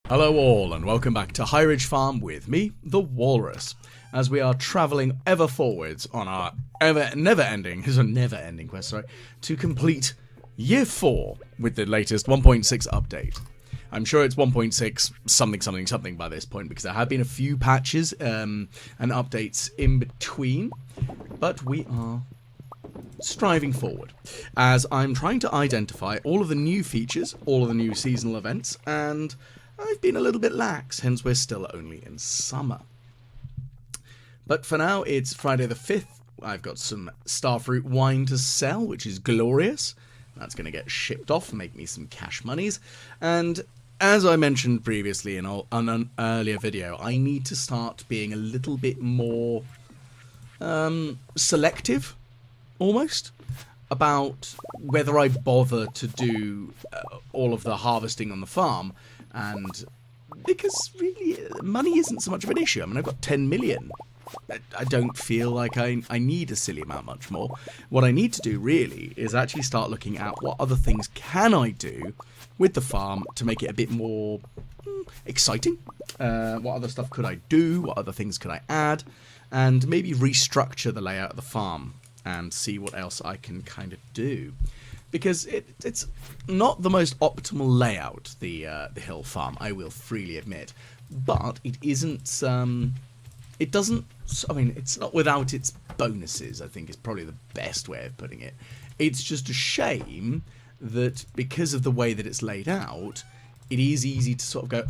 Hello all and welcome back to High Ridge Farm with me, the Walrus, as we are travelling ever forwards on our never-ending quest, to complete Year 4 with the latest 1.6 update. I'm sure it's 1.6 something by this point because there have been a few patches and updates in between, but we are striving forward as I'm trying to identify all of the new features, all of the new seasonal events, and I've been a little bit lax, hence we're still only in summer. But for now, it's Friday the 5th. I've got some starfruit wine to sell, which is glorious. That's going to get shipped off and make me some cash monies. And as I mentioned previously in an earlier video, I need to start being a little bit more selective, almost, about whether I bother to do all of the harvesting on the farm. And because really, money isn't so much of an issue. I mean, I've got 10 million. I don't feel like I need a silly amount much more. What I need to do really is actually start looking at what other things can I do with the farm to make it a bit more exciting. What other stuff could I do? What other things could I add? And maybe restructure the layout of the farm and see what else I can kind of do. Because it's not the most optimal layout, the hill farm, I will freely admit. But it isn't, it doesn't, I mean, it's not without its bonuses, I think is probably the best way of putting it. It's just a shame that because of the way that it's laid out, it is easy to sort of go,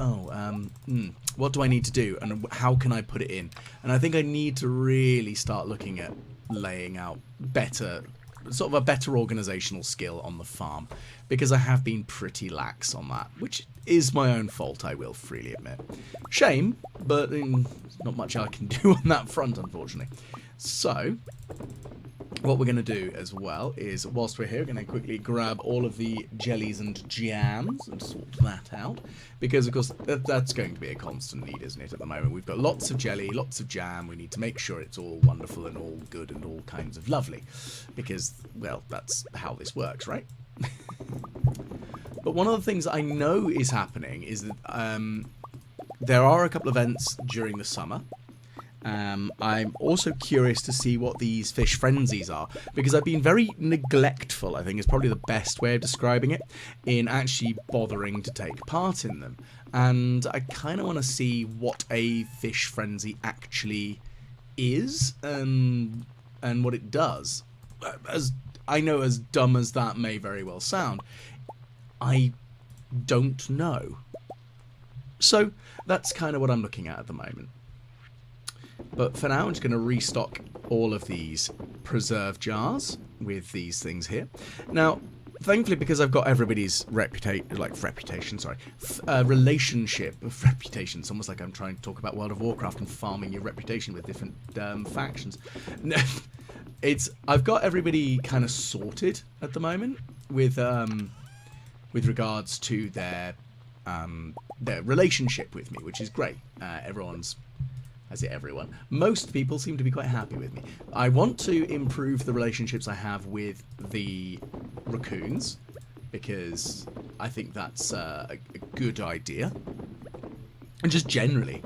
what do I need to do and how can I put it in? And I think I need to really start looking at laying out better, sort of a better organisational skill on the farm, because I have been pretty lax on that, which is my own fault, I will freely admit. Shame, but not much I can do on that front, unfortunately. So, what we're going to do as well is, whilst we're here, we're going to quickly grab all of the jellies and jams and sort that out, because of course that's going to be a constant need, isn't it, at the moment. We've got lots of jelly, lots of jam, we need to make sure it's all wonderful and all good and all kinds of lovely, because, well, that's how this works, right? But one of the things I know is happening is that there are a couple of events during the summer. I'm also curious to see what these fish frenzies are, because I've been very neglectful, I think is probably the best way of describing it, in actually bothering to take part in them. And I kind of want to see what a fish frenzy actually is and what it does. As I know, as dumb as that may very well sound, I don't know. So that's kind of what I'm looking at the moment. But for now, I'm just going to restock all of these preserve jars with these things here. Now, thankfully, because I've got everybody's relationship of reputation. It's almost like I'm trying to talk about World of Warcraft and farming your reputation with different factions. I've got everybody kind of sorted at the moment with regards to their relationship with me, which is great. Most people seem to be quite happy with me. I want to improve the relationships I have with the raccoons, because I think that's a good idea. And just generally,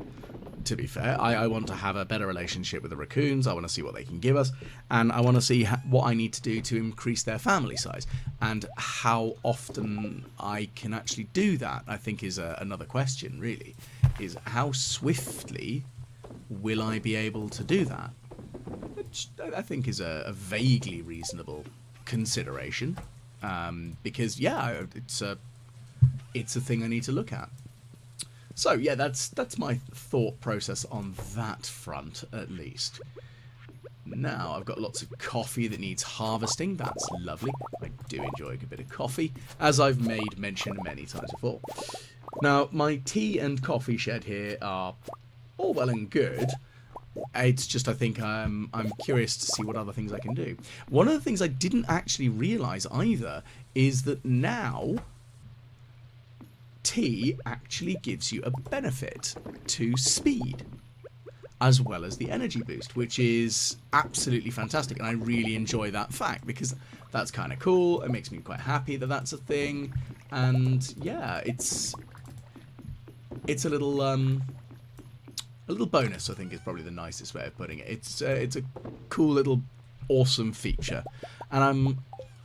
to be fair, I want to have a better relationship with the raccoons. I want to see what they can give us, and I want to see what I need to do to increase their family size, and how often I can actually do that, I think is another question, really, is how swiftly will I be able to do that? Which I think is a vaguely reasonable consideration, because yeah, it's a thing I need to look at. So yeah, that's my thought process on that front, at least. Now I've got lots of coffee that needs harvesting. That's lovely. I do enjoy a good bit of coffee, as I've made mention many times before. Now my tea and coffee shed here are all well and good. It's just, I think I'm curious to see what other things I can do. One of the things I didn't actually realise either is that now tea actually gives you a benefit to speed, as well as the energy boost, which is absolutely fantastic, and I really enjoy that fact, because that's kind of cool. It makes me quite happy that that's a thing, and yeah, it's it's a little bonus, I think is probably the nicest way of putting it. It's a cool little awesome feature, and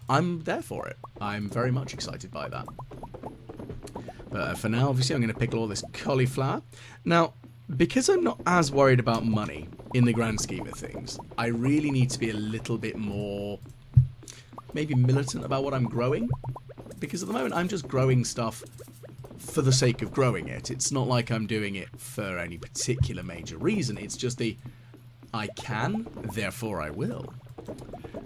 I'm there for it. I'm very much excited by that. But for now, obviously, I'm going to pickle all this cauliflower. Now, because I'm not as worried about money in the grand scheme of things, I really need to be a little bit more, maybe militant about what I'm growing. Because at the moment, I'm just growing stuff for the sake of growing it. It's not like I'm doing it for any particular major reason. It's just I can, therefore I will.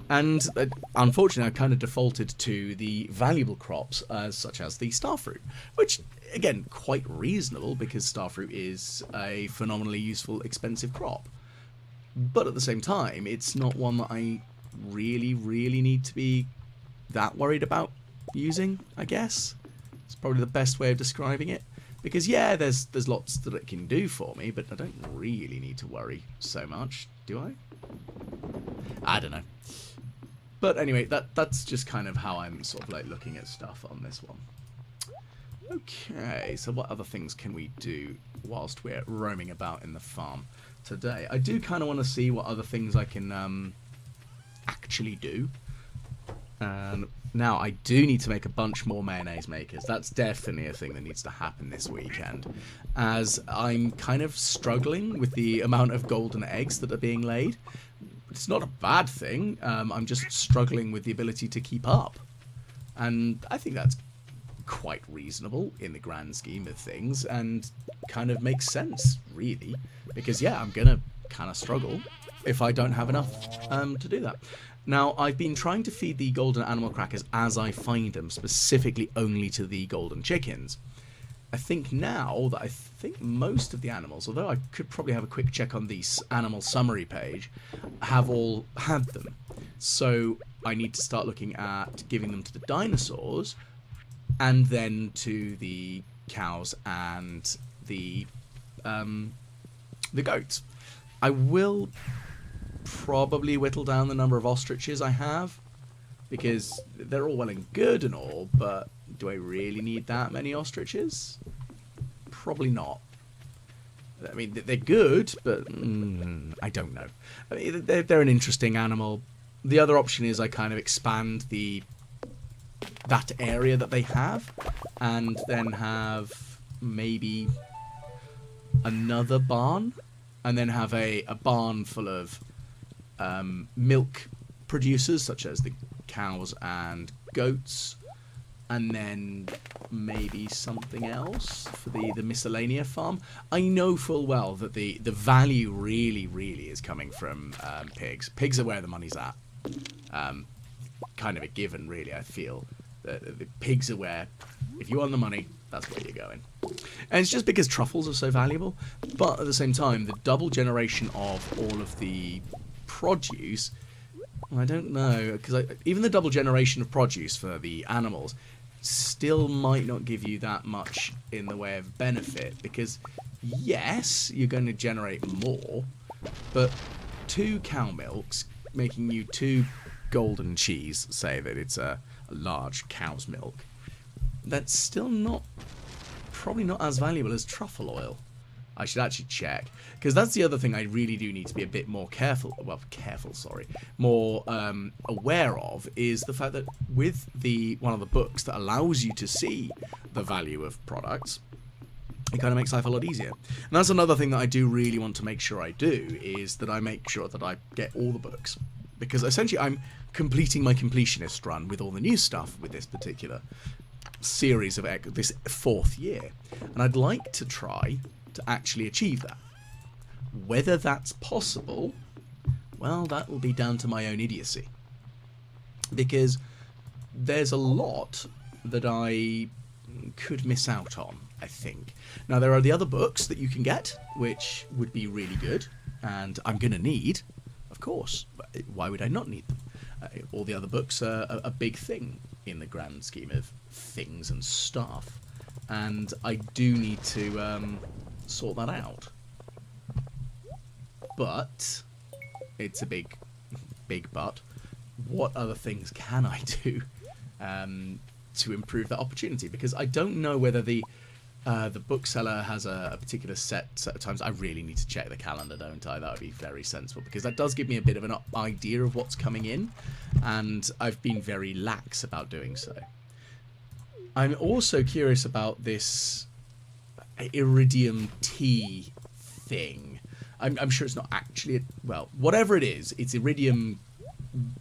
And unfortunately, I kind of defaulted to the valuable crops, such as the starfruit, which, again, quite reasonable because starfruit is a phenomenally useful, expensive crop. But at the same time, it's not one that I really, really need to be that worried about using, I guess. It's probably the best way of describing it. Because, yeah, there's lots that it can do for me, but I don't really need to worry so much, do I? I don't know. But anyway, that's just kind of how I'm sort of like looking at stuff on this one. Okay, so what other things can we do whilst we're roaming about in the farm today? I do kind of want to see what other things I can actually do. And now I do need to make a bunch more mayonnaise makers. That's definitely a thing that needs to happen this weekend, as I'm kind of struggling with the amount of golden eggs that are being laid. It's not a bad thing. I'm just struggling with the ability to keep up. And I think that's quite reasonable in the grand scheme of things and kind of makes sense, really. Because, yeah, I'm going to kind of struggle if I don't have enough to do that. Now, I've been trying to feed the golden animal crackers as I find them, specifically only to the golden chickens. I think now that I think most of the animals, although I could probably have a quick check on the animal summary page, have all had them. So I need to start looking at giving them to the dinosaurs and then to the cows and the goats. I will probably whittle down the number of ostriches I have, because they're all well and good and all, but do I really need that many ostriches? Probably not. I mean, they're good, but I don't know. I mean, they're an interesting animal. The other option is I kind of expand that area that they have, and then have maybe another barn, and then have a barn full of milk producers, such as the cows and goats, and then maybe something else for the miscellanea farm. I know full well that the value really is coming from pigs. Pigs are where the money's at. Kind of a given, really, I feel. The pigs are where, if you want the money, that's where you're going. And it's just because truffles are so valuable, but at the same time, the double generation of all of the produce, I don't know, because even the double generation of produce for the animals still might not give you that much in the way of benefit, because yes, you're going to generate more, but 2 cow milks making you 2 golden cheese, say that it's a large cow's milk, that's still probably not as valuable as truffle oil. I should actually check, because that's the other thing I really do need to be a bit more more aware of, is the fact that with one of the books that allows you to see the value of products, it kind of makes life a lot easier. And that's another thing that I do really want to make sure I do, is that I make sure that I get all the books, because essentially I'm completing my completionist run with all the new stuff with this particular series of this 4th year, and I'd like to try to actually achieve that. Whether that's possible, well, that will be down to my own idiocy, because there's a lot that I could miss out on, I think. Now, there are the other books that you can get, which would be really good, and I'm going to need, of course. Why would I not need them? All the other books are a big thing in the grand scheme of things and stuff, and I do need to sort that out. But it's a big but. What other things can I do to improve that opportunity? Because I don't know whether the The bookseller has a particular set of times. I really need to check the calendar, don't I? That would be very sensible, because that does give me a bit of an idea of what's coming in, and I've been very lax about doing so. I'm also curious about this iridium tea thing. I'm sure it's not actually well, whatever it is, it's iridium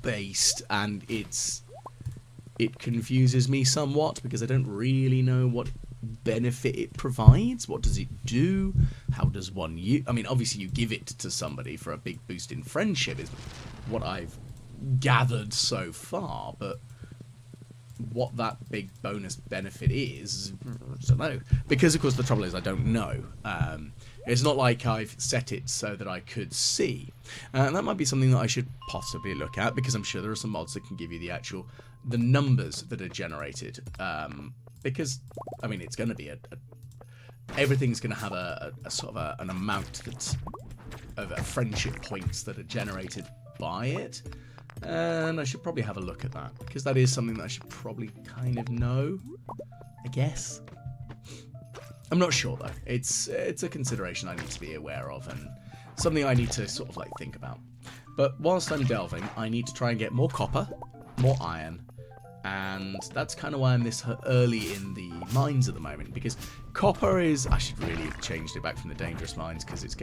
based, and it confuses me somewhat because I don't really know what benefit it provides. What does it do? How does one use? I mean, obviously you give it to somebody for a big boost in friendship is what I've gathered so far, but what that big bonus benefit is, I don't know. Because of course the trouble is I don't know. It's not like I've set it so that I could see. And that might be something that I should possibly look at, because I'm sure there are some mods that can give you the numbers that are generated. Because, I mean, it's going to be everything's going to have a sort of an amount of friendship points that are generated by it. And I should probably have a look at that, because that is something that I should probably kind of know, I guess. I'm not sure though. It's a consideration I need to be aware of, and something I need to sort of like think about. But whilst I'm delving, I need to try and get more copper, more iron, and that's kind of why I'm this early in the mines at the moment, because copper is... I should really have changed it back from the dangerous mines, because it's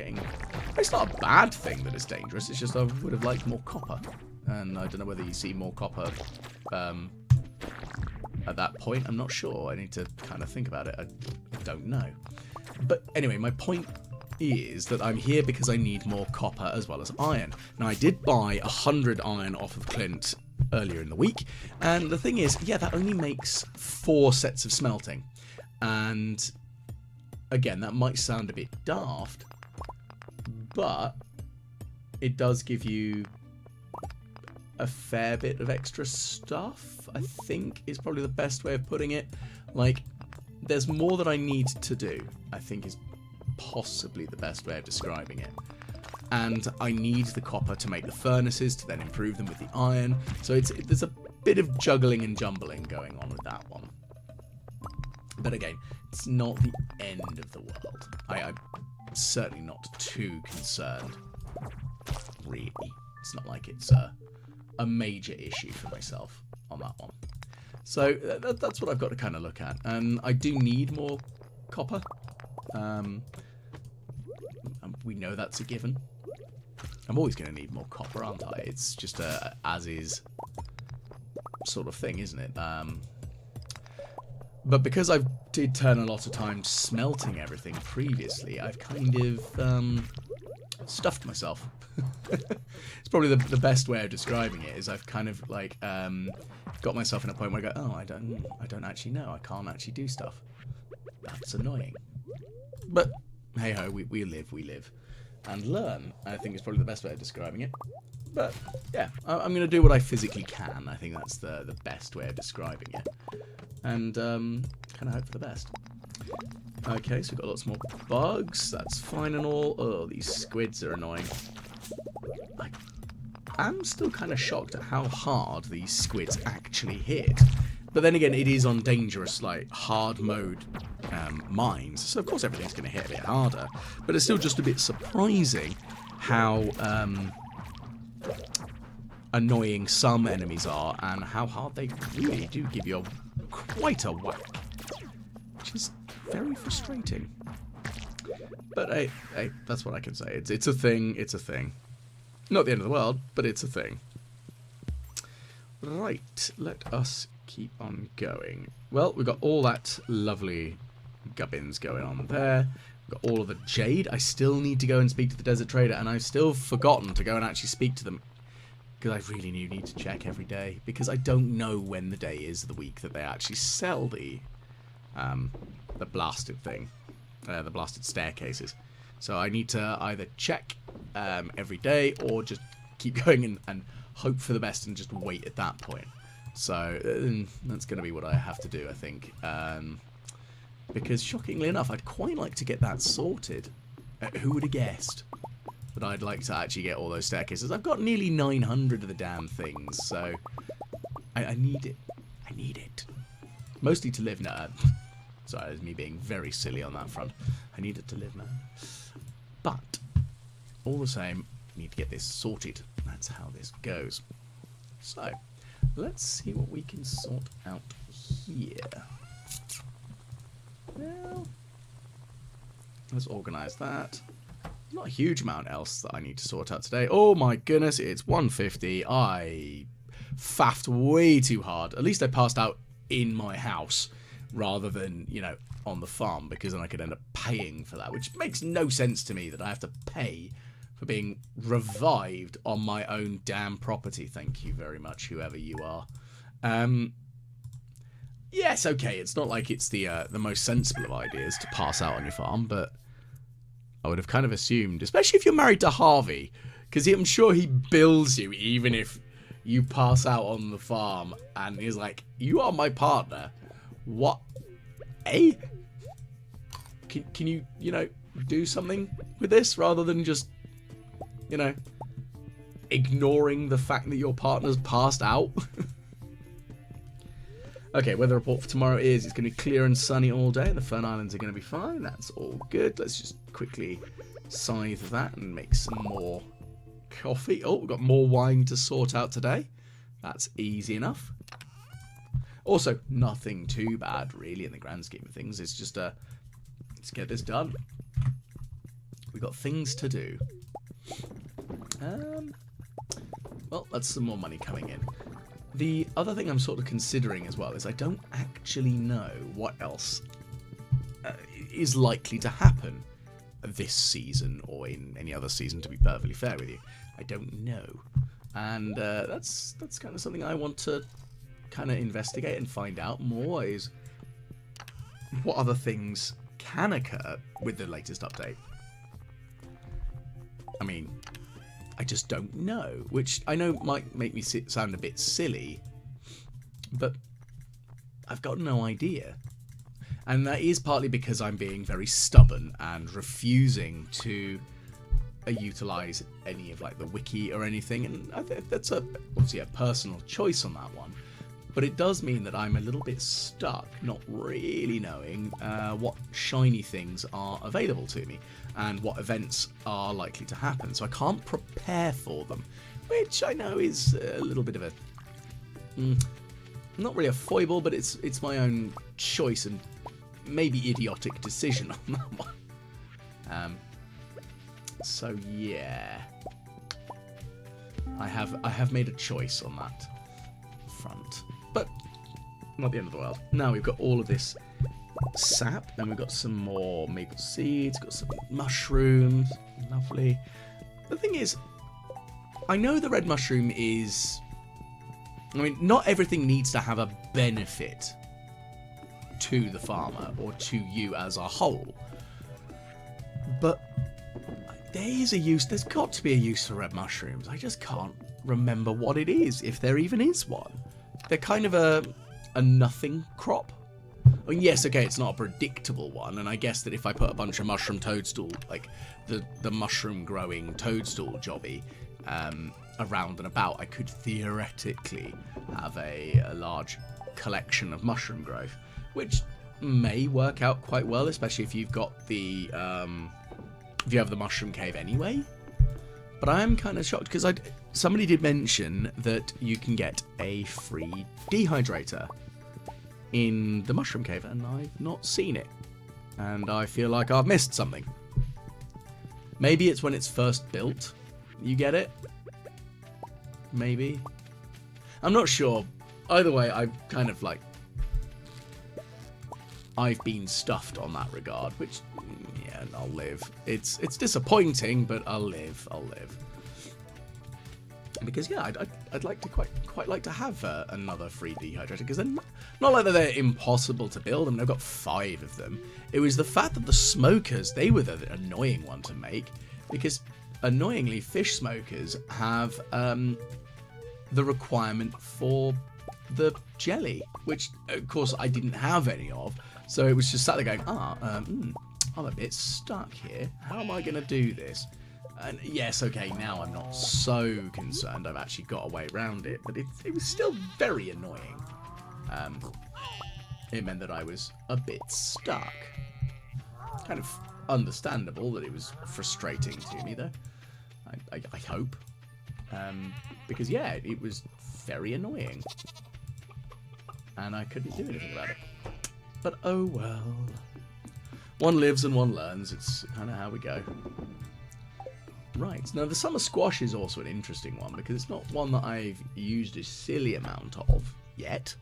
not a bad thing that it's dangerous, it's just I would have liked more copper. And I don't know whether you see more copper at that point. I'm not sure. I need to kind of think about it. I don't know. But anyway, my point is that I'm here because I need more copper as well as iron. Now, I did buy 100 iron off of Clint earlier in the week. And the thing is, yeah, that only makes 4 sets of smelting. And again, that might sound a bit daft, but it does give you a fair bit of extra stuff, I think is probably the best way of putting it. Like, there's more that I need to do, I think is possibly the best way of describing it. And I need the copper to make the furnaces, to then improve them with the iron. So there's a bit of juggling and jumbling going on with that one. But again, it's not the end of the world. I'm certainly not too concerned, really. It's not like it's a major issue for myself on that one. So that's what I've got to kind of look at. And I do need more copper. We know that's a given. I'm always going to need more copper, aren't I? It's just a as-is sort of thing, isn't it? But because I did turn a lot of time smelting everything previously, I've kind of stuffed myself. It's probably the best way of describing it, is I've kind of like got myself in a point where I go, oh, I don't actually know. I can't actually do stuff. That's annoying. But hey ho, we live and learn. I think it's probably the best way of describing it. But yeah, I'm going to do what I physically can. I think that's the best way of describing it. And kind of hope for the best. Okay, so we've got lots more bugs. That's fine and all. Oh, these squids are annoying. I'm still kind of shocked at how hard these squids actually hit. But then again, it is on dangerous, like, hard mode mines. So, of course, everything's going to hit a bit harder. But it's still just a bit surprising how annoying some enemies are and how hard they really do give you quite a whack. Which is very frustrating. But hey, that's what I can say. It's a thing. It's a thing. Not the end of the world, but it's a thing. Right, let us keep on going. Well, we've got all that lovely gubbins going on there. We've got all of the jade. I still need to go and speak to the desert trader, and I've still forgotten to go and actually speak to them, because I really need to check every day, because I don't know when the day is of the week that they actually sell the blasted thing, the blasted staircases. So I need to either check every day or just keep going and hope for the best and just wait at that point. So that's going to be what I have to do, I think. Because shockingly enough, I'd quite like to get that sorted. Who would have guessed that I'd like to actually get all those staircases? I've got nearly 900 of the damn things, so I need it. I need it. Mostly to live now. Sorry, it's me being very silly on that front. I need it to live, man. But, all the same, I need to get this sorted. That's how this goes. So, let's see what we can sort out here. Well, let's organise that. Not a huge amount else that I need to sort out today. Oh my goodness, it's 1:50. I faffed way too hard. At least I passed out in my house rather than, you know, on the farm, because then I could end up paying for that, which makes no sense to me that I have to pay for being revived on my own damn property. Thank you very much, whoever you are. Yes, okay, it's not like it's the most sensible of ideas to pass out on your farm, but I would have kind of assumed, especially if you're married to Harvey, because I'm sure he bills you even if you pass out on the farm, and he's like, you are my partner. What? Eh? Can you, you know, do something with this rather than just, you know, ignoring the fact that your partner's passed out? Okay, weather report for tomorrow is it's going to be clear and sunny all day. The Fern Islands are going to be fine. That's all good. Let's just quickly scythe that and make some more coffee. Oh, we've got more wine to sort out today. That's easy enough. Also, nothing too bad, really, in the grand scheme of things. It's just, let's get this done. We've got things to do. Well, that's some more money coming in. The other thing I'm sort of considering as well is I don't actually know what else is likely to happen this season or in any other season, to be perfectly fair with you. I don't know. And that's kind of something I want to kind of investigate and find out more, is what other things can occur with the latest update. I mean, I just don't know, which I know might make me sound a bit silly, but I've got no idea. And that is partly because I'm being very stubborn and refusing to utilise any of like the wiki or anything, and I think that's obviously a personal choice on that one. But it does mean that I'm a little bit stuck, not really knowing what shiny things are available to me and what events are likely to happen. So I can't prepare for them, which I know is a little bit of a... not really a foible, but it's my own choice and maybe idiotic decision on that one. So yeah, I have made a choice on that front. But not the end of the world. Now we've got all of this sap, and we've got some more maple seeds, got some mushrooms, lovely. The thing is, I know the red mushroom is... I mean, not everything needs to have a benefit to the farmer or to you as a whole. But there is a use, there's got to be a use for red mushrooms. I just can't remember what it is, if there even is one. They're kind of a nothing crop. I mean, yes, okay, it's not a predictable one, and I guess that if I put a bunch of mushroom toadstool, like the mushroom growing toadstool jobby, around and about, I could theoretically have a large collection of mushroom growth, which may work out quite well, especially if you've got the if you have the mushroom cave anyway. But I am kind of shocked because somebody did mention that you can get a free dehydrator in the mushroom cave, and I've not seen it, and I feel like I've missed something. Maybe it's when it's first built you get it, maybe, I'm not sure. Either way, I've kind of like I've been stuffed on that regard, which, yeah, I'll live. It's disappointing, but I'll live. Because yeah, I'd like to quite like to have another free dehydrator, because they're not like they're impossible to build. I mean, I've got 5 of them. It was the fact that the smokers, they were the annoying one to make, because annoyingly, fish smokers have the requirement for the jelly, which of course I didn't have any of. So it was just sat there going, I'm a bit stuck here. How am I going to do this? And yes, okay, now I'm not so concerned. I've actually got a way around it, but it was still very annoying. it meant that I was a bit stuck. Kind of understandable that it was frustrating to me, though. I hope. Because, yeah, it was very annoying. And I couldn't do anything about it. But, oh well. One lives and one learns. It's kind of how we go. Right, now the summer squash is also an interesting one, because it's not one that I've used a silly amount of yet.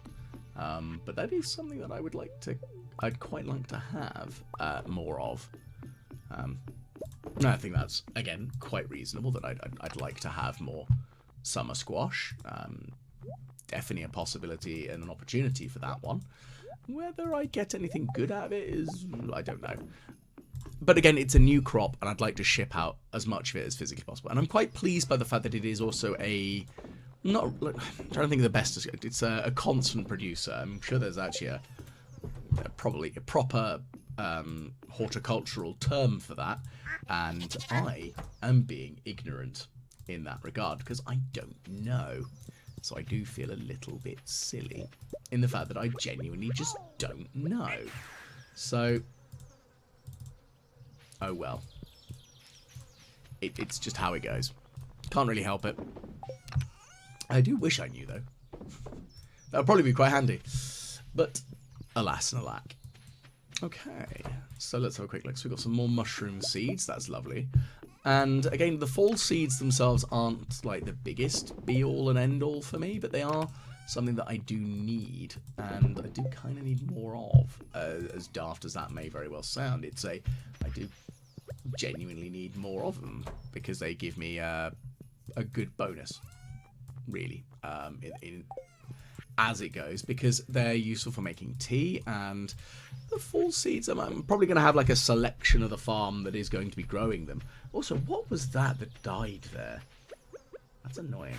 But that is something that I'd quite like to have more of. I think that's, again, quite reasonable that I'd like to have more summer squash. Definitely a possibility and an opportunity for that one. Whether I get anything good out of it is, I don't know. But again, it's a new crop, and I'd like to ship out as much of it as physically possible. And I'm quite pleased by the fact that it is also I'm trying to think of the best. It's a constant producer. I'm sure there's actually probably a proper horticultural term for that, and I am being ignorant in that regard because I don't know. So I do feel a little bit silly in the fact that I genuinely just don't know. So, oh well. It's just how it goes. Can't really help it. I do wish I knew, though. That would probably be quite handy. But, alas and alack. Okay, so let's have a quick look. So we've got some more mushroom seeds. That's lovely. And again, the fall seeds themselves aren't like the biggest be-all and end-all for me, but they are something that I do need, and I do kind of need more of. As daft as that may very well sound, I do genuinely need more of them because they give me a good bonus, really, as it goes, because they're useful for making tea, and the fall seeds, I'm probably going to have like a selection of the farm that is going to be growing them. Also, what was that died there? That's annoying.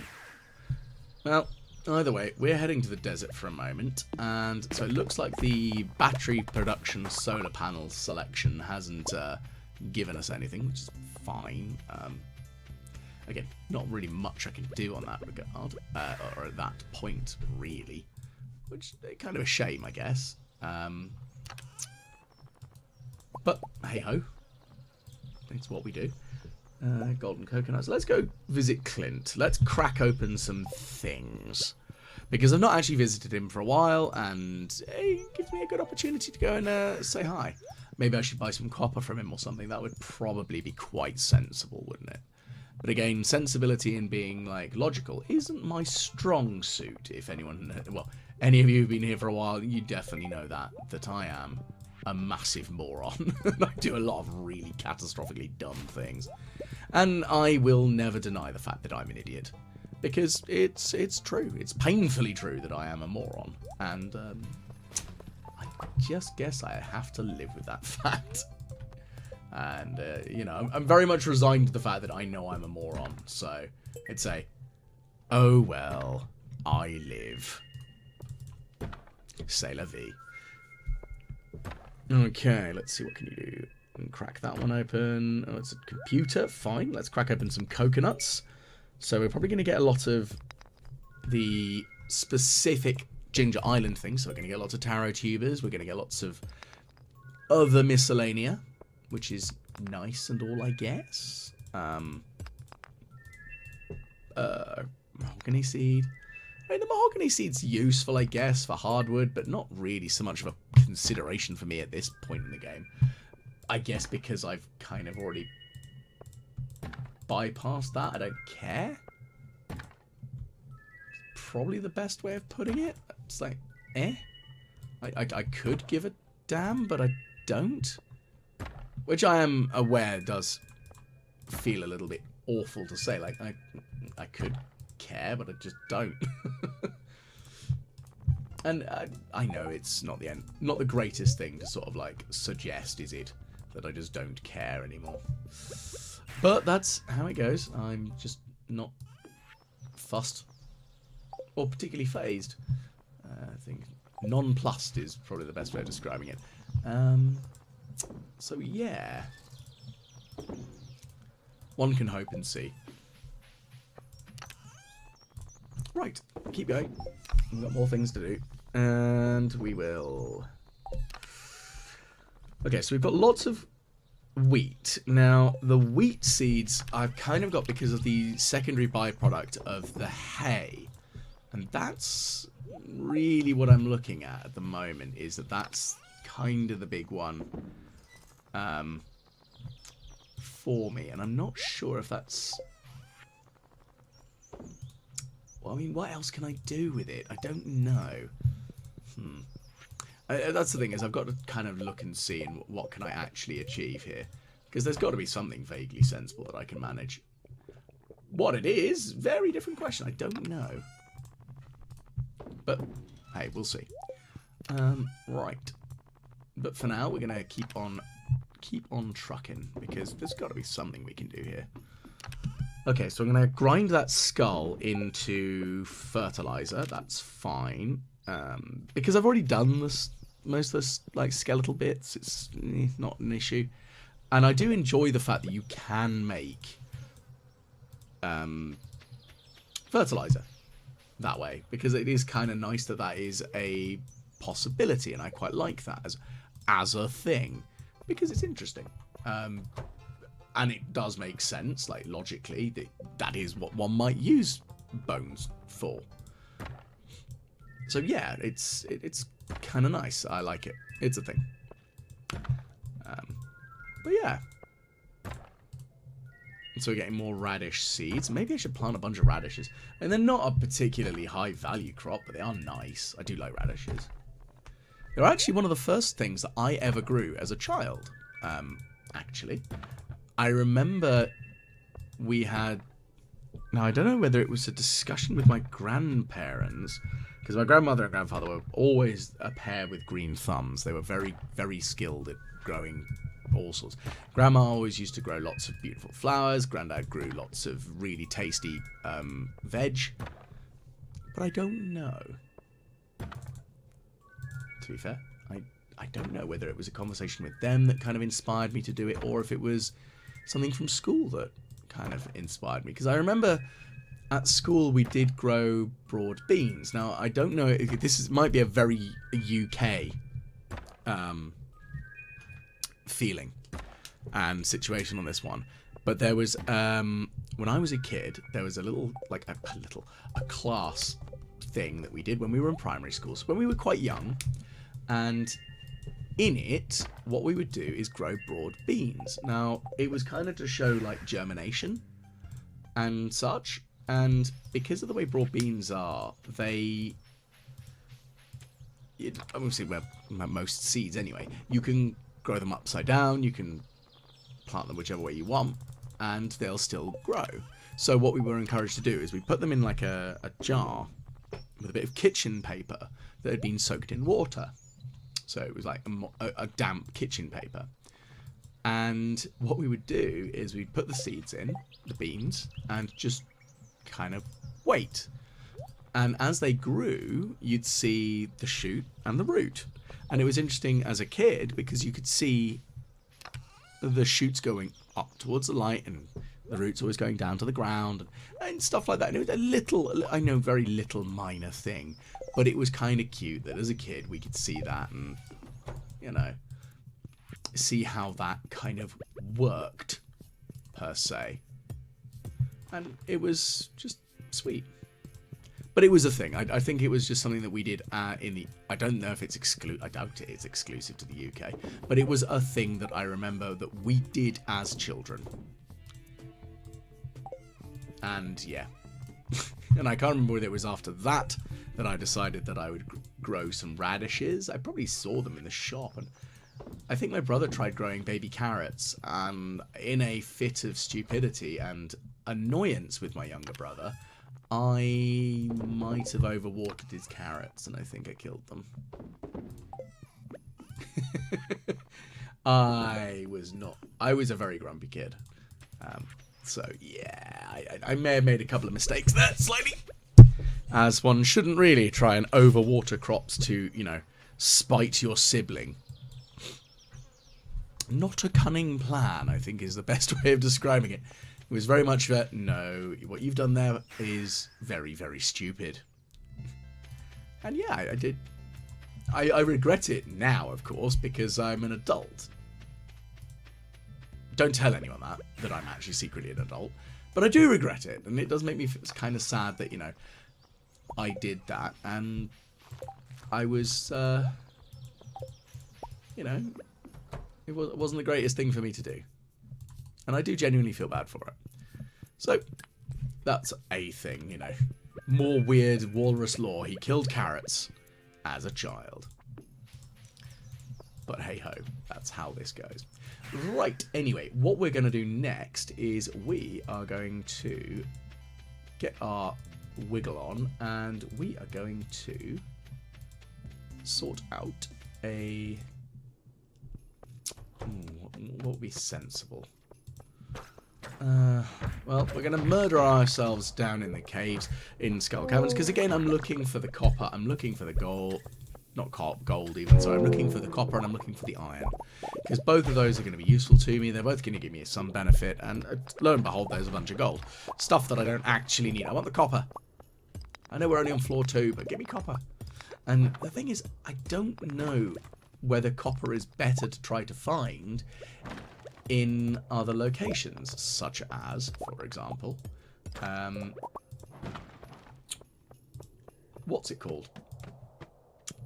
Well, either way, we're heading to the desert for a moment, and so it looks like the battery production solar panel selection hasn't given us anything, which is fine. Again, not really much I can do on that regard, or at that point, really. Which is kind of a shame, I guess. But, hey-ho. It's what we do. Golden coconuts. Let's go visit Clint. Let's crack open some things. Because I've not actually visited him for a while, and it gives me a good opportunity to go and say hi. Maybe I should buy some copper from him or something. That would probably be quite sensible, wouldn't it? But again, sensibility and being, like, logical isn't my strong suit, if anyone... Well, any of you who've been here for a while, you definitely know that I am a massive moron. I do a lot of really catastrophically dumb things. And I will never deny the fact that I'm an idiot. Because it's true. It's painfully true that I am a moron. And I just guess I have to live with that fact. And, you know, I'm very much resigned to the fact that I know I'm a moron. So, I'd say, oh well, I live. C'est la vie. Okay, let's see, what can you do? And crack that one open. Oh, it's a computer. Fine, let's crack open some coconuts. So we're probably going to get a lot of the specific Ginger Island things. So we're going to get lots of taro tubers. We're going to get lots of other miscellanea, which is nice and all, I guess. Mahogany seed. I mean, the mahogany seed's useful, I guess, for hardwood, but not really so much of a consideration for me at this point in the game. I guess because I've kind of already bypassed that. I don't care. Probably the best way of putting it. It's like, eh? I could give a damn, but I don't. Which I am aware does feel a little bit awful to say. Like, I could care, but I just don't. And I know it's not the greatest thing to sort of like suggest, is it? That I just don't care anymore. But that's how it goes. I'm just not fussed or particularly phased. I think nonplussed is probably the best way of describing it. So yeah, one can hope and see. Right, keep going. We've got more things to do. And we will... Okay, so we've got lots of wheat. Now, the wheat seeds I've kind of got because of the secondary byproduct of the hay. And that's really what I'm looking at the moment, is that that's kind of the big one for me. And I'm not sure if that's... Well, I mean, what else can I do with it? I don't know. That's the thing, is I've got to kind of look and see what can I actually achieve here. Because there's got to be something vaguely sensible that I can manage. What it is, very different question. I don't know. But, hey, we'll see. Right. But for now, we're going to keep on trucking. Because there's got to be something we can do here. Okay, so I'm going to grind that skull into fertilizer. That's fine. Because I've already done this, most of this, like, skeletal bits. It's not an issue. And I do enjoy the fact that you can make fertilizer that way, because it is kind of nice that that is a possibility, and I quite like that as a thing, because it's interesting. And it does make sense, like, logically, that is what one might use bones for. So yeah, it's kind of nice. I like it. It's a thing. But yeah. So we're getting more radish seeds. Maybe I should plant a bunch of radishes. And they're not a particularly high value crop, but they are nice. I do like radishes. They're actually one of the first things that I ever grew as a child. Actually. I remember we had... Now, I don't know whether it was a discussion with my grandparents, because my grandmother and grandfather were always a pair with green thumbs. They were very, very skilled at growing all sorts. Grandma always used to grow lots of beautiful flowers. Granddad grew lots of really tasty veg. But I don't know. To be fair, I don't know whether it was a conversation with them that kind of inspired me to do it, or if it was something from school that kind of inspired me. Because I remember at school we did grow broad beans. Now, I don't know if this might be a very UK feeling and situation on this one, but there was when I was a kid, there was a little, like a class thing that we did when we were in primary school, so when we were quite young, and in it what we would do is grow broad beans. Now, it was kind of to show like germination and such, and because of the way broad beans are, they, obviously where most seeds anyway, you can grow them upside down, you can plant them whichever way you want, and they'll still grow. So what we were encouraged to do is we put them in like a jar with a bit of kitchen paper that had been soaked in water. So it was like a damp kitchen paper. And what we would do is we'd put the seeds in, the beans, and just kind of wait. And as they grew, you'd see the shoot and the root. And it was interesting as a kid because you could see the shoots going up towards the light and the roots always going down to the ground and stuff like that. And it was a little, I know, very little minor thing, but it was kind of cute that as a kid we could see that and, you know, see how that kind of worked, per se. And it was just sweet. But it was a thing. I think it was just something that we did in the... I don't know if it's I doubt it's exclusive to the UK. But it was a thing that I remember that we did as children. And, yeah. And I can't remember whether it was after that I decided that I would grow some radishes. I probably saw them in the shop. And I think my brother tried growing baby carrots. And in a fit of stupidity and annoyance with my younger brother, I might have overwatered his carrots, and I think I killed them. I was a very grumpy kid. So, yeah, I may have made a couple of mistakes there, slightly. As one shouldn't really try and overwater crops to, you know, spite your sibling. Not a cunning plan, I think, is the best way of describing it. It was very much that, no, what you've done there is very, very stupid. And yeah, I did I regret it now, of course, because I'm an adult. Don't tell anyone that I'm actually secretly an adult. But I do regret it, and it does make me feel kind of sad that, you know, I did that, and I was, you know, it wasn't the greatest thing for me to do. And I do genuinely feel bad for it. So, that's a thing, you know. More weird walrus lore. He killed carrots as a child. But hey ho, that's how this goes. Right, anyway, what we're going to do next is we are going to get our wiggle on, and we are going to sort out a... what would be sensible? Well, we're going to murder ourselves down in the caves in Skull Caverns, because again, I'm looking for the copper, I'm looking for the gold, not gold even, sorry, I'm looking for the copper and I'm looking for the iron, because both of those are going to be useful to me, they're both going to give me some benefit, and lo and behold, there's a bunch of gold. Stuff that I don't actually need. I want the copper. I know we're only on floor 2, but give me copper. And the thing is, I don't know whether copper is better to try to find in other locations, such as, for example, what's it called?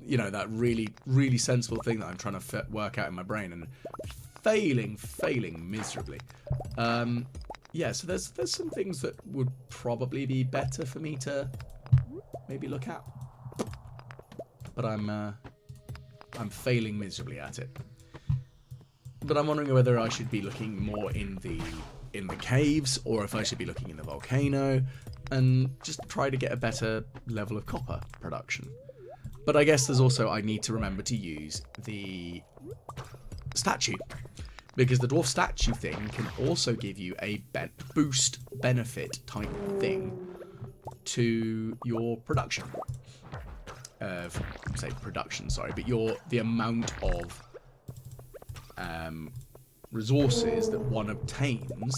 You know, that really, really sensible thing that I'm trying to work out in my brain and failing miserably. Yeah, so there's some things that would probably be better for me to maybe look at, but I'm failing miserably at it. But I'm wondering whether I should be looking more in the caves, or if I should be looking in the volcano, and just try to get a better level of copper production. But I guess there's also, I need to remember to use the statue, because the dwarf statue thing can also give you a boost benefit type thing to your production. Say production, sorry, but the amount of resources that one obtains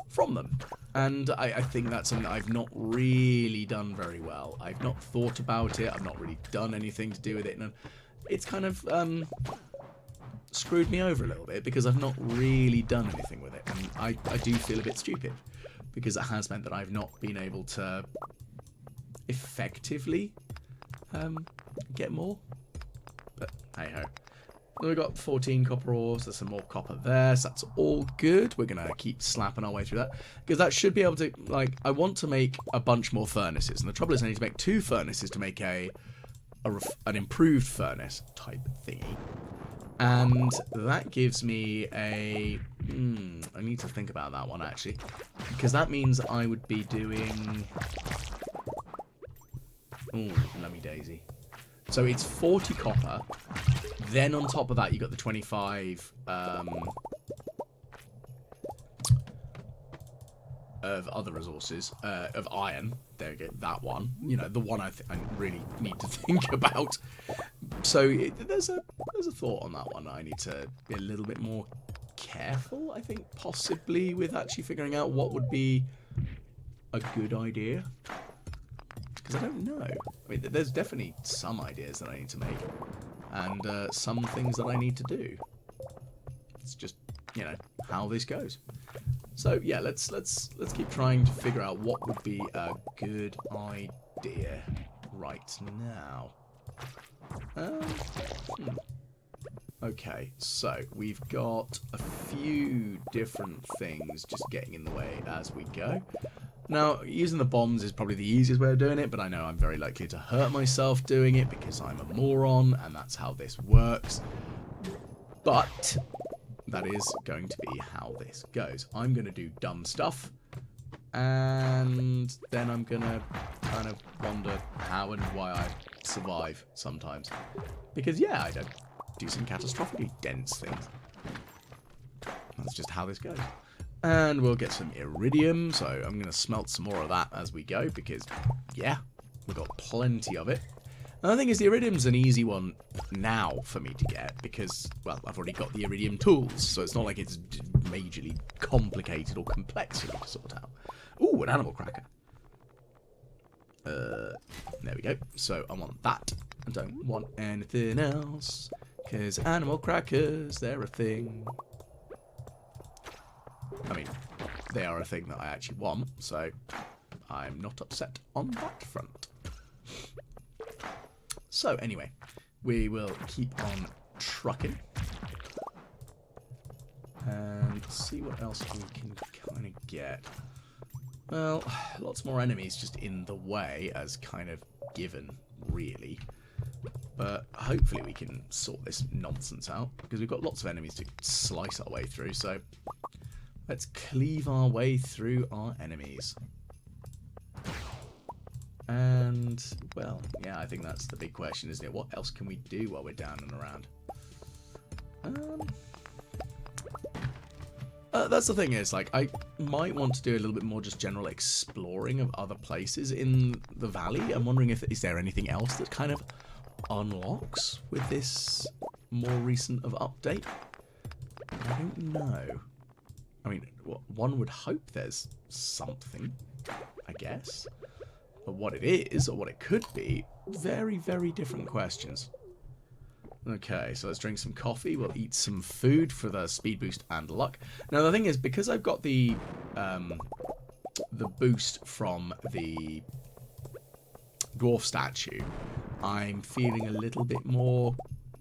from them. And I think that's something that I've not really done very well. I've not thought about it. I've not really done anything to do with it. And it's kind of screwed me over a little bit, because I've not really done anything with it. And I do feel a bit stupid, because it has meant that I've not been able to effectively get more. But hey ho. We've got 14 copper ores, there's some more copper there, so that's all good. We're going to keep slapping our way through that, because that should be able to, like, I want to make a bunch more furnaces, and the trouble is I need to make 2 furnaces to make an improved furnace type thingy. And that gives me a... I need to think about that one, actually, because that means I would be doing... Ooh, lummy daisy. So it's 40 copper, then on top of that you got the 25 of other resources, of iron. There we go, that one. You know, the one I really need to think about. So there's a thought on that one. I need to be a little bit more careful, I think, possibly, with actually figuring out what would be a good idea. Because I don't know. I mean, there's definitely some ideas that I need to make, and some things that I need to do. It's just, you know, how this goes. So yeah, let's keep trying to figure out what would be a good idea right now. Okay, so we've got a few different things just getting in the way as we go. Now, using the bombs is probably the easiest way of doing it, but I know I'm very likely to hurt myself doing it because I'm a moron, and that's how this works. But that is going to be how this goes. I'm going to do dumb stuff, and then I'm going to kind of wonder how and why I survive sometimes. Because, yeah, I don't do some catastrophically dense things. That's just how this goes. And we'll get some iridium, so I'm going to smelt some more of that as we go, because, yeah, we've got plenty of it. And the thing is, the iridium's an easy one now for me to get, because, well, I've already got the iridium tools, so it's not like it's majorly complicated or complex for me to sort out. Ooh, an animal cracker. There we go. So I want that. I don't want anything else. Because animal crackers, they're a thing. I mean, they are a thing that I actually want, so I'm not upset on that front. So anyway, we will keep on trucking. And see what else we can kind of get. Well, lots more enemies just in the way as kind of given, really. But hopefully we can sort this nonsense out, because we've got lots of enemies to slice our way through, so let's cleave our way through our enemies. And, well, yeah, I think that's the big question, isn't it? What else can we do while we're down and around? That's the thing is, like, I might want to do a little bit more just general exploring of other places in the valley. I'm wondering if is there anything else that kind of unlocks with this more recent of update. I don't know. I mean, one would hope there's something, I guess. But what it is, or what it could be, very, very different questions. Okay, so let's drink some coffee. We'll eat some food for the speed boost and luck. Now, the thing is, because I've got the boost from the dwarf statue, I'm feeling a little bit more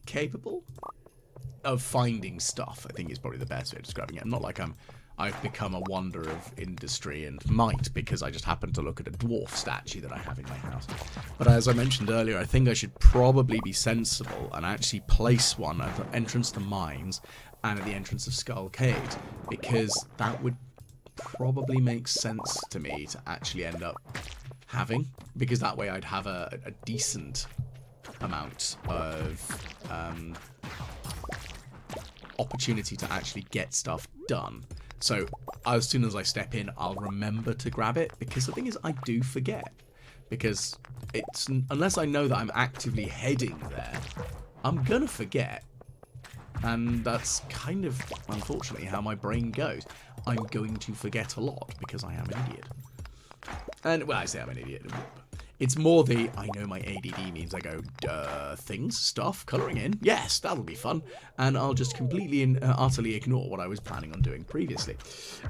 capable of finding stuff, I think is probably the best way of describing it. Not like I've become a wonder of industry and might because I just happen to look at a dwarf statue that I have in my house. But as I mentioned earlier, I think I should probably be sensible and actually place one at the entrance to mines and at the entrance of Skull Caves, because that would probably make sense to me to actually end up having, because that way I'd have a decent amount of opportunity to actually get stuff done. So as soon as I step in, I'll remember to grab it, because the thing is, I do forget, because it's unless I know that I'm actively heading there, I'm gonna forget, and that's kind of unfortunately how my brain goes. I'm going to forget a lot because I am an idiot. And well, I say I'm an idiot. It's more the, I know my ADD means I go, things, stuff, colouring in, yes, that'll be fun. And I'll just completely and utterly ignore what I was planning on doing previously.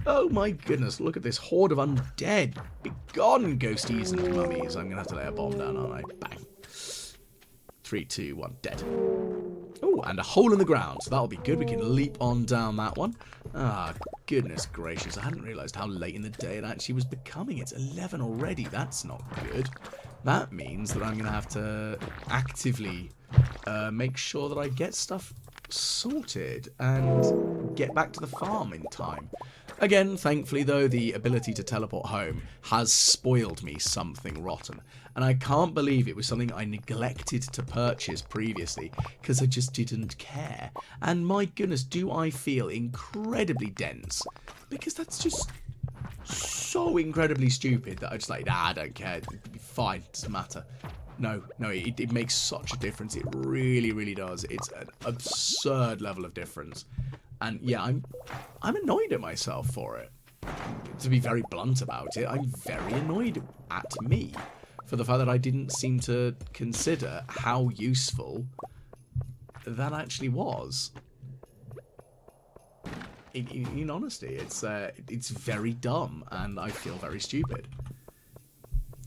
Oh my goodness, look at this horde of undead. Be gone, ghosties and mummies. I'm going to have to lay a bomb down, aren't I? Bang. 3, 2, 1, dead. Oh, and a hole in the ground, so that'll be good. We can leap on down that one. Ah, goodness gracious. I hadn't realised how late in the day it actually was becoming. It's 11 already. That's not good. That means that I'm going to have to actively make sure that I get stuff sorted and get back to the farm in time. Again, thankfully though, the ability to teleport home has spoiled me something rotten. And I can't believe it was something I neglected to purchase previously because I just didn't care. And my goodness, do I feel incredibly dense, because that's just so incredibly stupid that I just like, nah, I don't care, it'll be fine, it doesn't matter. No, it makes such a difference. It really, really does. It's an absurd level of difference. And yeah, I'm annoyed at myself for it. To be very blunt about it, I'm very annoyed at me for the fact that I didn't seem to consider how useful that actually was. In honesty, it's very dumb, and I feel very stupid.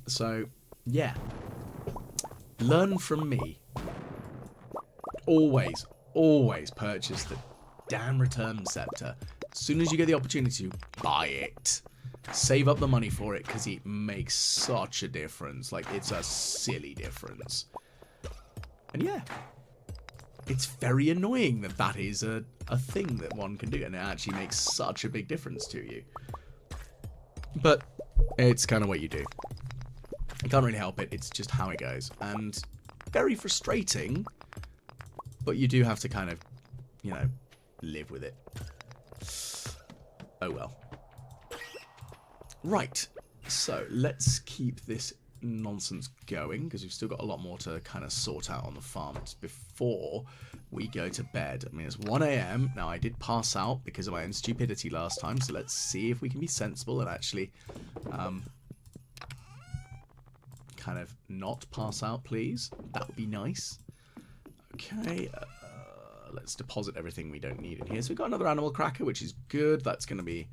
So, yeah. Learn from me. Always, always purchase the damn return scepter. As soon as you get the opportunity to, buy it. Save up the money for it, because it makes such a difference. Like, it's a silly difference. And yeah. It's very annoying that that is a thing that one can do, and it actually makes such a big difference to you. But it's kind of what you do. You can't really help it, it's just how it goes. And very frustrating, but you do have to kind of, you know, live with it. Oh well. Right, so let's keep this nonsense going, because we've still got a lot more to kind of sort out on the farms before we go to bed. I mean, it's 1 AM. Now, I did pass out because of my own stupidity last time, so let's see if we can be sensible and actually kind of not pass out, please. That would be nice. Okay, let's deposit everything we don't need in here. So we've got another animal cracker, which is good. That's going to be,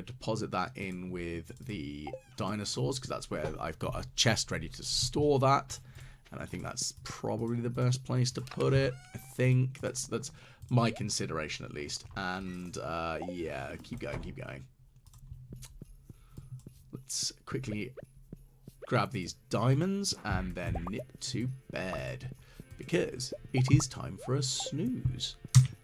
deposit that in with the dinosaurs, because that's where I've got a chest ready to store that. And I think that's probably the best place to put it. I think that's my consideration, at least. And yeah, keep going. Let's quickly grab these diamonds and then nip to bed, because it is time for a snooze.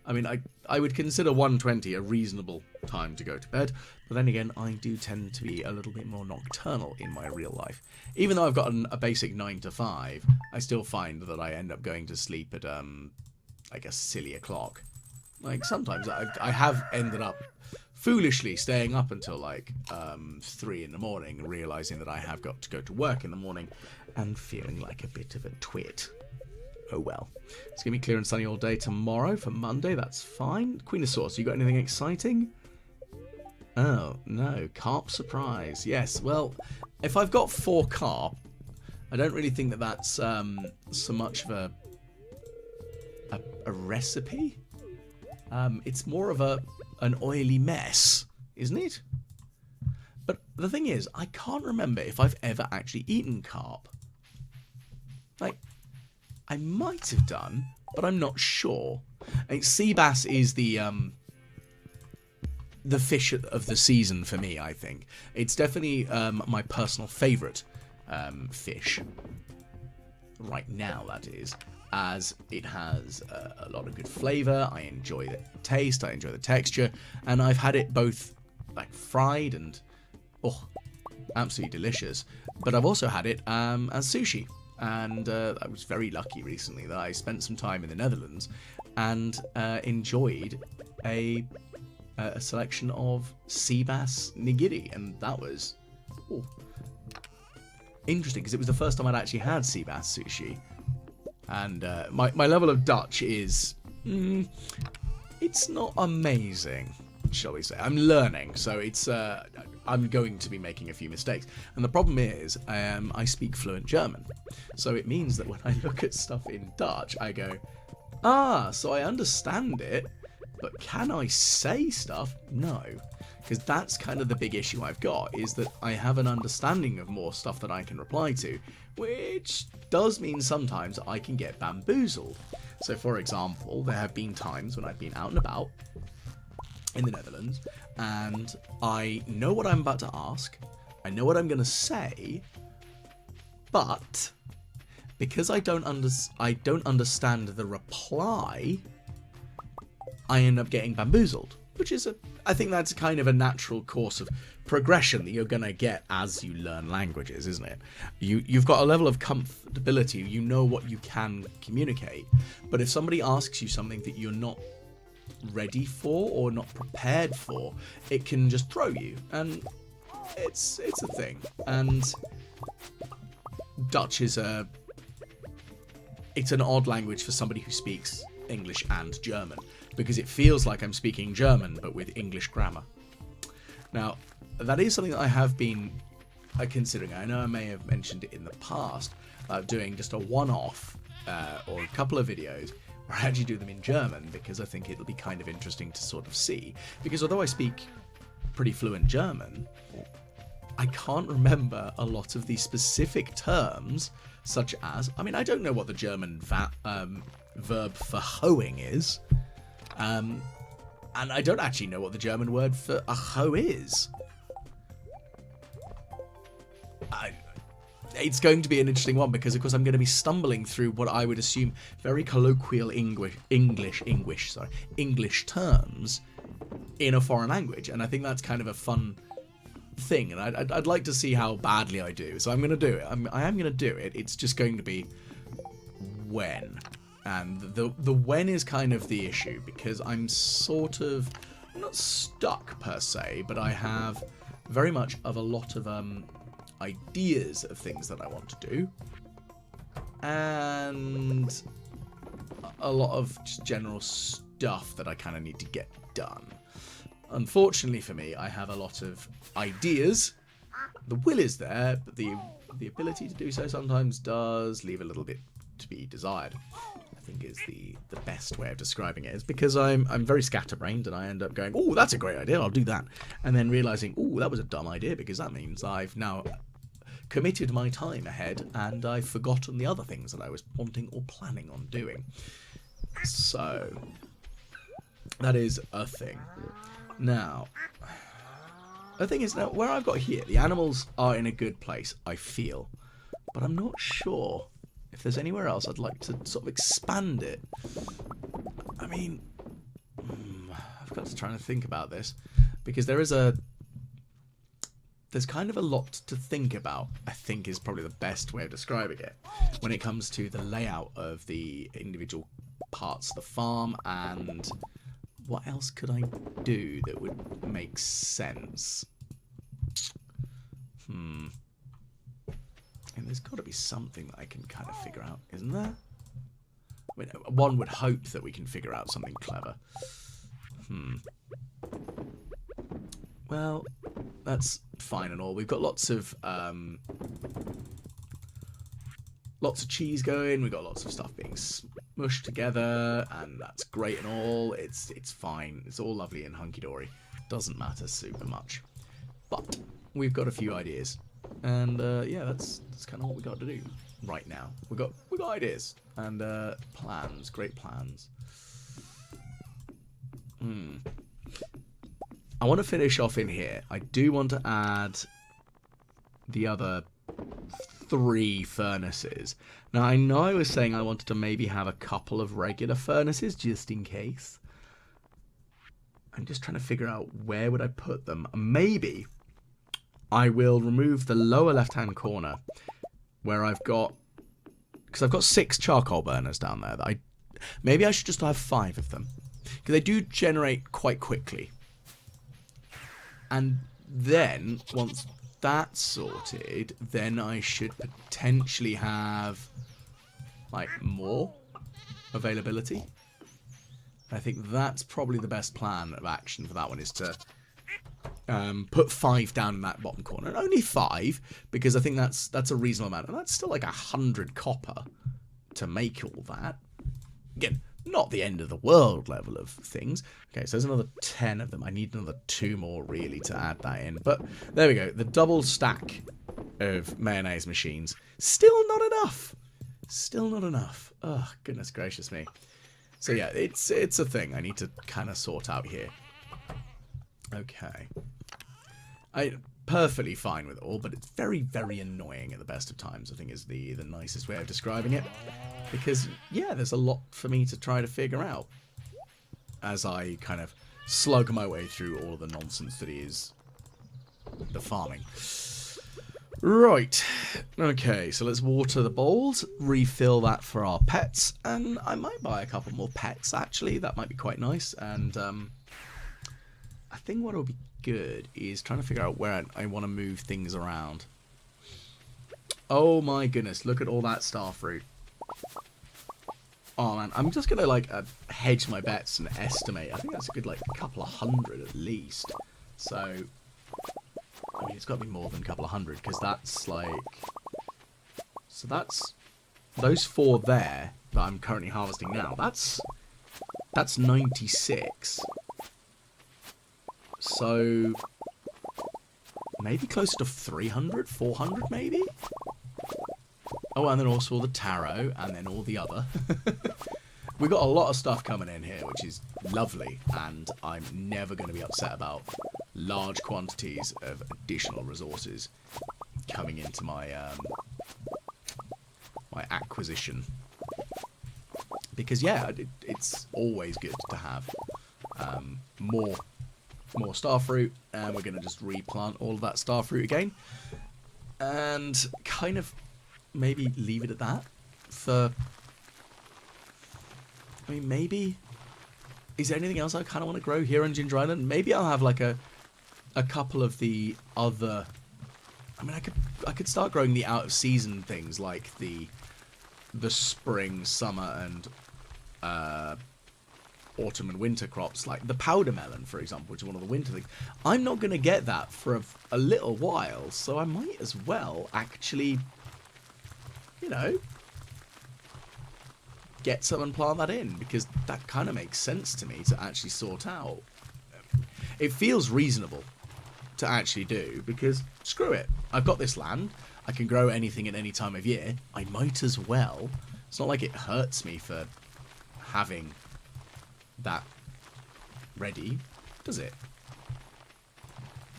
I mean, I would consider 1:20 a reasonable time to go to bed, but then again, I do tend to be a little bit more nocturnal in my real life. Even though I've got a basic 9 to 5, I still find that I end up going to sleep at, I guess, silly o'clock. Like, sometimes I have ended up foolishly staying up until, like, 3 in the morning, realising that I have got to go to work in the morning, and feeling like a bit of a twit. Oh well. It's going to be clear and sunny all day tomorrow for Monday. That's fine. Queen of Swords, you got anything exciting? Oh, no. Carp surprise. Yes, well, if I've got 4 carp, I don't really think that that's so much of a recipe. It's more of an oily mess, isn't it? But the thing is, I can't remember if I've ever actually eaten carp. Like, I might have done, but I'm not sure. I mean, sea bass is the fish of the season for me, I think. It's definitely my personal favourite fish. Right now, that is. As it has a lot of good flavour. I enjoy the taste, I enjoy the texture. And I've had it both like fried and, oh, absolutely delicious. But I've also had it as sushi. And I was very lucky recently that I spent some time in the Netherlands and enjoyed a selection of sea bass nigiri, and that was interesting because it was the first time I'd actually had sea bass sushi. And my level of Dutch is it's not amazing, shall we say. I'm learning, so it's I'm going to be making a few mistakes. And the problem is, I speak fluent German. So it means that when I look at stuff in Dutch, I go, so I understand it, but can I say stuff? No. Because that's kind of the big issue I've got, is that I have an understanding of more stuff that I can reply to, which does mean sometimes I can get bamboozled. So for example, there have been times when I've been out and about in the Netherlands, and I know what I'm about to ask, I know what I'm going to say, but because I don't understand the reply, I end up getting bamboozled, which is I think that's kind of a natural course of progression that you're going to get as you learn languages, isn't it? You've got a level of comfortability, you know what you can communicate, but if somebody asks you something that you're not ready for or not prepared for, it can just throw you, and it's a thing. And Dutch is it's an odd language for somebody who speaks English and German, because it feels like I'm speaking German but with English grammar. Now, that is something that I have been considering. I know I may have mentioned it in the past, doing just a one-off or a couple of videos where I actually do them in German, because I think it'll be kind of interesting to sort of see. Because although I speak pretty fluent German, I can't remember a lot of the specific terms, such as, I mean, I don't know what the German verb for hoeing is, and I don't actually know what the German word for a hoe is. It's going to be an interesting one, because of course I'm going to be stumbling through what I would assume very colloquial English terms in a foreign language, and I think that's kind of a fun thing, and I'd like to see how badly I do. So I'm going to do it. I am going to do it. It's just going to be when, and the when is kind of the issue, because I'm sort of not stuck per se, but I have very much of a lot of ideas of things that I want to do, and a lot of just general stuff that I kind of need to get done. Unfortunately for me, I have a lot of ideas, the will is there, but the ability to do so sometimes does leave a little bit to be desired. I think is the best way of describing it. It's because I'm very scatterbrained, and I end up going, oh, that's a great idea, I'll do that, and then realizing, oh, that was a dumb idea, because that means I've now committed my time ahead, and I've forgotten the other things that I was wanting or planning on doing. So that is a thing. Now, the thing is, now where I've got here, the animals are in a good place, I feel, but I'm not sure if there's anywhere else I'd like to sort of expand it. I mean, I've got to try and think about this, because there's kind of a lot to think about, I think is probably the best way of describing it, when it comes to the layout of the individual parts of the farm, and what else could I do that would make sense? And there's got to be something that I can kind of figure out, isn't there? I mean, one would hope that we can figure out something clever. Well, that's fine and all. We've got lots of cheese going. We've got lots of stuff being smushed together, and that's great and all. It's fine. It's all lovely and hunky-dory. Doesn't matter super much. But we've got a few ideas, and yeah, that's kind of what we got to do right now. We got ideas and plans. Great plans. I want to finish off in here. I do want to add the other 3 furnaces. Now, I know I was saying I wanted to maybe have a couple of regular furnaces just in case. I'm just trying to figure out where would I put them. Maybe I will remove the lower left-hand corner where I've got... because I've got 6 charcoal burners down there. Maybe I should just have 5 of them, because they do generate quite quickly. And then, once that's sorted, then I should potentially have, like, more availability. I think that's probably the best plan of action for that one, is to put 5 down in that bottom corner. And only 5, because I think that's a reasonable amount. And that's still like 100 copper to make all that. Again, not the end of the world level of things. Okay, so there's another 10 of them. I need another 2 more, really, to add that in. But there we go. The double stack of mayonnaise machines. Still not enough. Still not enough. Oh, goodness gracious me. So yeah, it's a thing I need to kind of sort out here. Okay. I'm perfectly fine with it all, but it's very, very annoying at the best of times, I think is the nicest way of describing it. Because, yeah, there's a lot for me to try to figure out as I kind of slug my way through all of the nonsense that is the farming. Right. Okay, so let's water the bowls, refill that for our pets, and I might buy a couple more pets, actually. That might be quite nice. And I think what will be good is trying to figure out where I want to move things around. Oh my goodness, look at all that starfruit. Oh man, I'm just going to like hedge my bets and estimate. I think that's a good like couple of hundred at least. So, I mean, it's got to be more than a couple of hundred, because that's like... So that's... Those 4 there that I'm currently harvesting now, that's 96. So, maybe closer to 300, 400 maybe? Oh, and then also all the taro, and then all the other. We've got a lot of stuff coming in here, which is lovely, and I'm never going to be upset about large quantities of additional resources coming into my my acquisition. Because, yeah, it's always good to have more starfruit, and we're going to just replant all of that starfruit again. And kind of maybe leave it at that for... I mean, maybe... Is there anything else I kind of want to grow here on Ginger Island? Maybe I'll have like a couple of the other... I mean, I could start growing the out-of-season things, like the spring, summer, and autumn and winter crops, like the powder melon, for example, which is one of the winter things. I'm not going to get that for a little while, so I might as well actually, you know, get some and plant that in, because that kind of makes sense to me to actually sort out. It feels reasonable to actually do, because screw it, I've got this land, I can grow anything at any time of year, I might as well. It's not like it hurts me for having that ready, does it?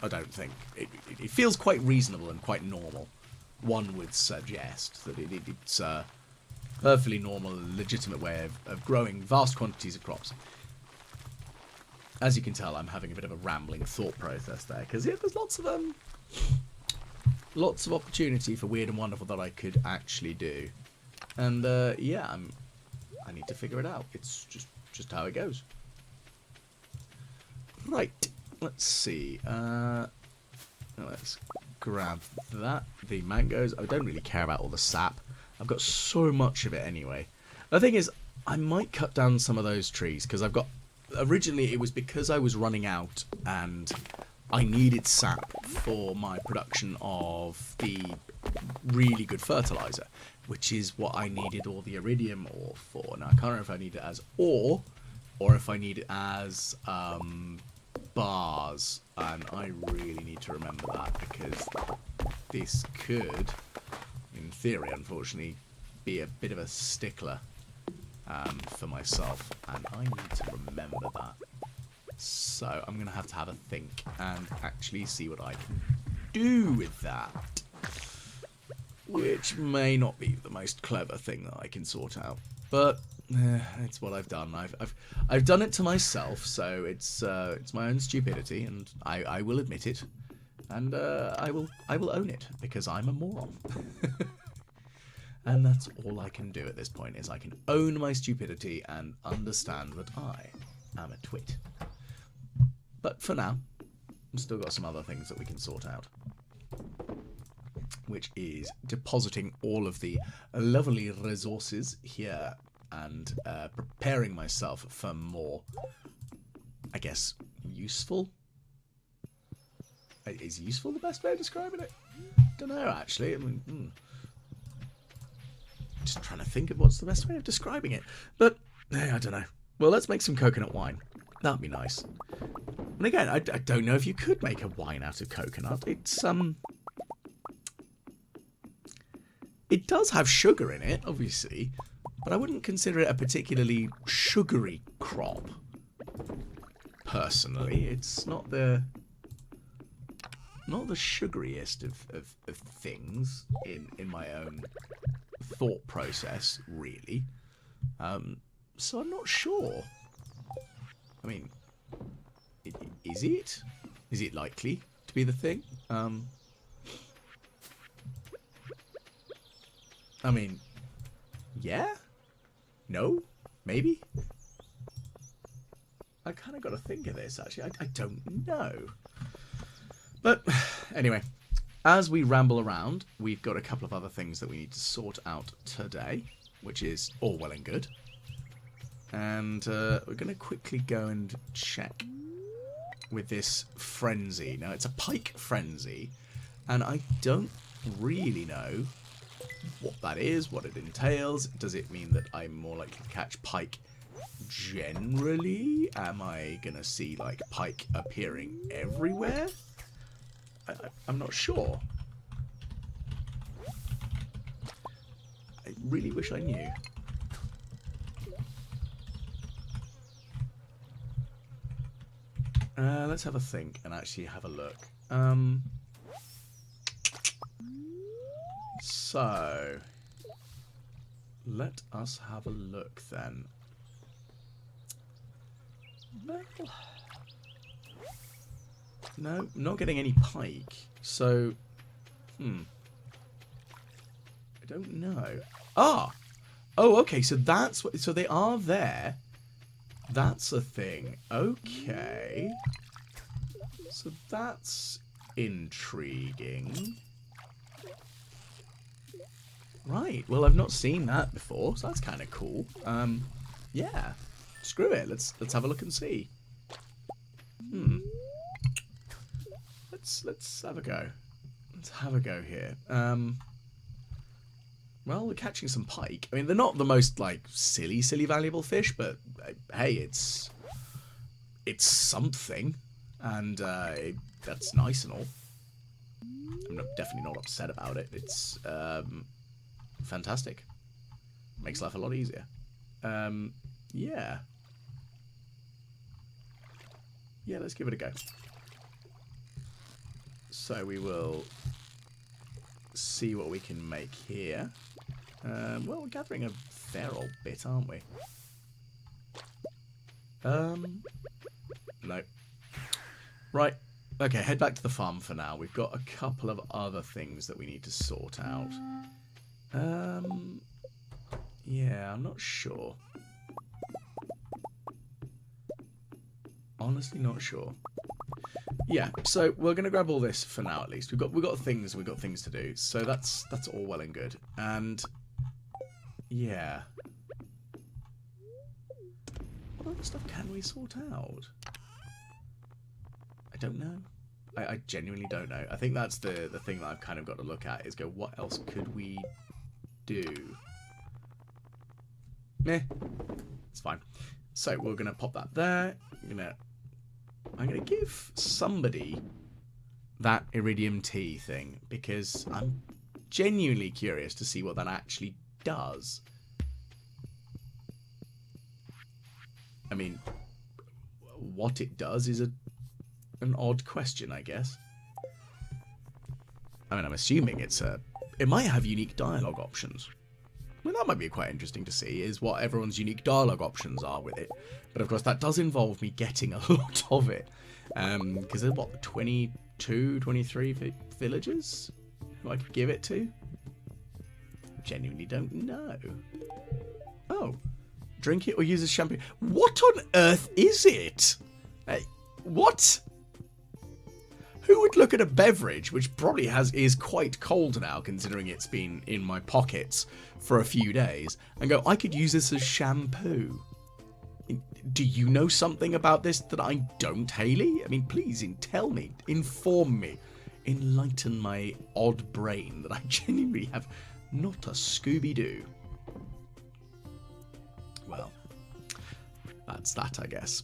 I don't think. It feels quite reasonable and quite normal. One would suggest that it's a perfectly normal, legitimate way of growing vast quantities of crops. As you can tell, I'm having a bit of a rambling thought process there, because yeah, there's lots of opportunity for weird and wonderful that I could actually do, and yeah, I need to figure it out. It's just how it goes. Right, let's see. Let's grab that. The mangoes. I don't really care about all the sap. I've got so much of it anyway. The thing is, I might cut down some of those trees, because I've got... Originally, it was because I was running out and I needed sap for my production of the really good fertilizer, which is what I needed all the iridium ore for. Now, I can't remember if I need it as ore or if I need it as bars, and I really need to remember that, because this could, in theory, unfortunately, be a bit of a stickler for myself, and I need to remember that. So I'm going to have a think and actually see what I can do with that, which may not be the most clever thing that I can sort out, but it's what I've done. I've done it to myself, so it's my own stupidity, and I will admit it, and I will own it, because I'm a moron. And that's all I can do at this point, is I can own my stupidity and understand that I am a twit. But for now, I've still got some other things that we can sort out, which is depositing all of the lovely resources here and preparing myself for more, I guess, useful. Is useful the best way of describing it? Don't know, actually. I mean, just trying to think of what's the best way of describing it. But, I don't know. Well, let's make some coconut wine. That'd be nice. And again, I don't know if you could make a wine out of coconut. It does have sugar in it, obviously, but I wouldn't consider it a particularly sugary crop. Personally, it's not the sugariest of things in my own thought process, really. So I'm not sure. I mean, is it? Is it likely to be the thing? I mean, yeah? No? Maybe? I kind of got to think of this, actually. I don't know. But, anyway, as we ramble around, we've got a couple of other things that we need to sort out today, which is all well and good. And we're going to quickly go and check with this frenzy. Now, it's a pike frenzy, and I don't really know what that is, what it entails. Does it mean that I'm more likely to catch pike generally? Am I going to see, like, pike appearing everywhere? I'm not sure. I really wish I knew. Let's have a think and actually have a look. So, let us have a look then. Well, no, not getting any pike. So, I don't know. Ah! Oh, okay, so that's what... So they are there. That's a thing. Okay. So that's intriguing. Right, well, I've not seen that before, so that's kind of cool. Yeah. screw it. Let's have a look and see. Let's have a go. Let's have a go here. Well, we're catching some pike. I mean, they're not the most like silly valuable fish, but hey, it's something, and that's nice and all. I'm definitely not upset about it. It's fantastic. Makes life a lot easier. Yeah. Yeah, let's give it a go. So we will see what we can make here. Well, we're gathering a fair old bit, aren't we? No. Right. Okay, head back to the farm for now. We've got a couple of other things that we need to sort out. Yeah, I'm not sure. Honestly, not sure. Yeah, so we're gonna grab all this for now at least. We've got things to do. So that's all well and good. And yeah. What other stuff can we sort out? I don't know. I genuinely don't know. I think that's the thing that I've kind of got to look at is go, what else could we do? Meh. It's fine. So we're gonna pop that there. I'm gonna give somebody that iridium tea thing because I'm genuinely curious to see what that actually does. I mean, what it does is an odd question, I guess. I mean, I'm assuming it might have unique dialogue options. Well, that might be quite interesting to see, is what everyone's unique dialogue options are with it. But of course, that does involve me getting a lot of it. Because there's, what, 22, 23 villagers who I could give it to? Genuinely don't know. Oh. Drink it or use as shampoo. What on earth is it? What? Who would look at a beverage, which probably is quite cold now, considering it's been in my pockets for a few days, and go, I could use this as shampoo? Do you know something about this that I don't, Hayley? I mean, please tell me, inform me, enlighten my odd brain that I genuinely have not a Scooby-Doo. Well, that's that, I guess.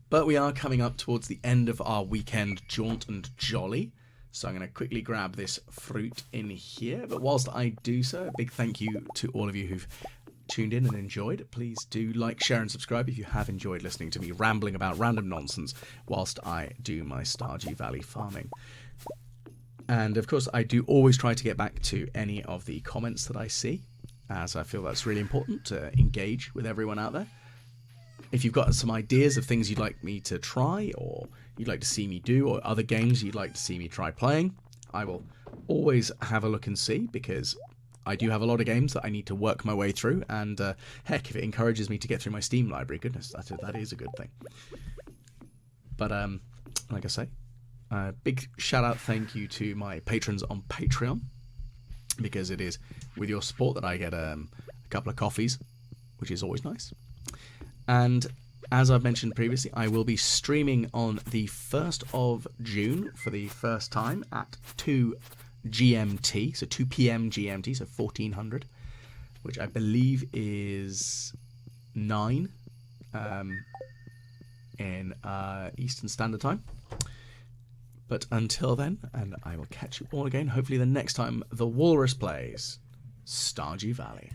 But we are coming up towards the end of our weekend jaunt and jolly. So I'm going to quickly grab this fruit in here. But whilst I do so, a big thank you to all of you who've tuned in and enjoyed. Please do like, share and subscribe if you have enjoyed listening to me rambling about random nonsense whilst I do my Stardew Valley farming. And of course, I do always try to get back to any of the comments that I see, as I feel that's really important to engage with everyone out there. If you've got some ideas of things you'd like me to try, or you'd like to see me do, or other games you'd like to see me try playing, I will always have a look and see, because I do have a lot of games that I need to work my way through, and heck, if it encourages me to get through my Steam library, goodness, that is a good thing. But like I say, big shout out thank you to my patrons on Patreon, because it is with your support that I get a couple of coffees, which is always nice. And as I've mentioned previously, I will be streaming on the 1st of June for the first time at 2 GMT, so 2 p.m. GMT, so 1400, which I believe is 9 in Eastern Standard Time. But until then, and I will catch you all again, hopefully the next time the Walrus plays Stardew Valley.